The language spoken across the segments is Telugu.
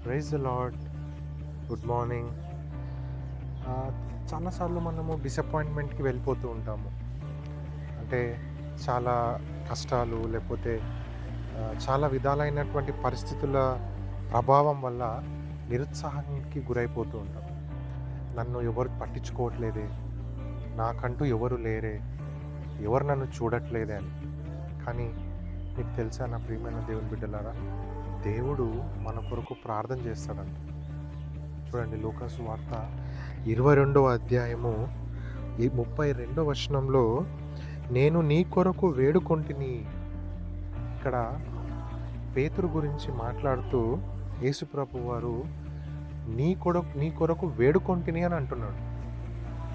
Praise the lord. Good morning. చాలాసార్లు మనము డిసప్పాయింట్మెంట్కి వెళ్ళిపోతూ ఉంటాము. అంటే చాలా కష్టాలు లేకపోతే చాలా విధాలైనటువంటి పరిస్థితుల ప్రభావం వల్ల నిరుత్సాహానికి గురైపోతూ ఉంటాం. నన్ను ఎవరు పట్టించుకోవట్లేదే, నాకంటూ ఎవరు లేరే, ఎవరు నన్ను చూడట్లేదే అని. కానీ మీకు తెలుసా నా ప్రియమైన దేవుని బిడ్డలారా, దేవుడు మన కొరకు ప్రార్థన చేస్తాడంట. చూడండి, లూకాసు వార్త 22వ అధ్యాయము 32వ వచనంలో, నేను నీ కొరకు వేడుకొంటిని. ఇక్కడ పేతురు గురించి మాట్లాడుతూ యేసుప్రభు వారు నీ కొరకు వేడుకొంటిని అని అంటున్నాడు.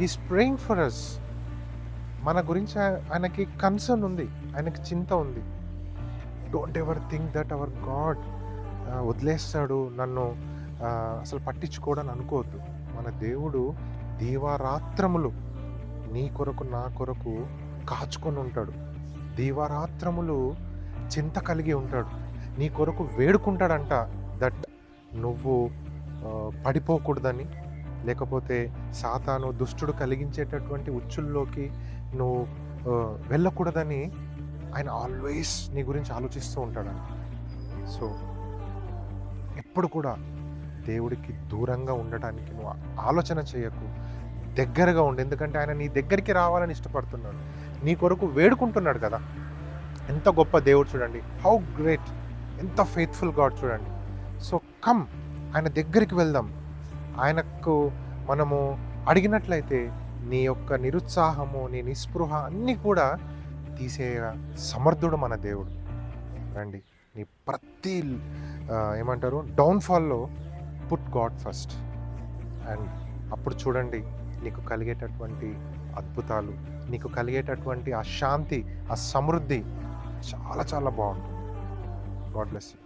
Is praying for us. మన గురించి ఆయనకి కన్సర్న్ ఉంది, ఆయనకి చింత ఉంది. Don't ever think that our god వదిలేస్తాడు నన్ను, అసలు పట్టించుకోవడానికి అనుకోవద్దు. మన దేవుడు దీవారాత్రములు నీ కొరకు నా కొరకు కాచుకొని ఉంటాడు. దీవారాత్రములు చింత కలిగి ఉంటాడు. నీ కొరకు వేడుకుంటాడంట. దట్ నువ్వు పడిపోకూడదని, లేకపోతే సాతాను దుష్టుడు కలిగించేటటువంటి ఉచ్చుల్లోకి నువ్వు వెళ్ళకూడదని ఆయన ఆల్వేస్ నీ గురించి ఆలోచిస్తూ ఉంటాడంట. సో ఎప్పుడు కూడా దేవుడికి దూరంగా ఉండటానికి నువ్వు ఆలోచన చేయకు, దగ్గరగా ఉండు. ఎందుకంటే ఆయన నీ దగ్గరికి రావాలని ఇష్టపడుతున్నాడు, నీ కొరకు వేడుకుంటున్నాడు కదా. ఎంత గొప్ప దేవుడు చూడండి, హౌ గ్రేట్, ఎంత ఫెయిత్ఫుల్ గాడ్ చూడండి. సో కమ్, ఆయన దగ్గరికి వెళ్దాం. ఆయనకు మనము అడిగినట్లయితే నీ యొక్క నిరుత్సాహము, నీ నిస్పృహ అన్నీ కూడా తీసే సమర్థుడు మన దేవుడు. రండి, నీ ప్రతి ఏమంటారు డౌన్ఫాల్లో పుట్ గాడ్ ఫస్ట్. అండ్ అప్పుడు చూడండి, నీకు కలిగేటటువంటి అద్భుతాలు, నీకు కలిగేటటువంటి ఆ శాంతి, ఆ సమృద్ధి చాలా చాలా బాగుంటుంది. God bless you.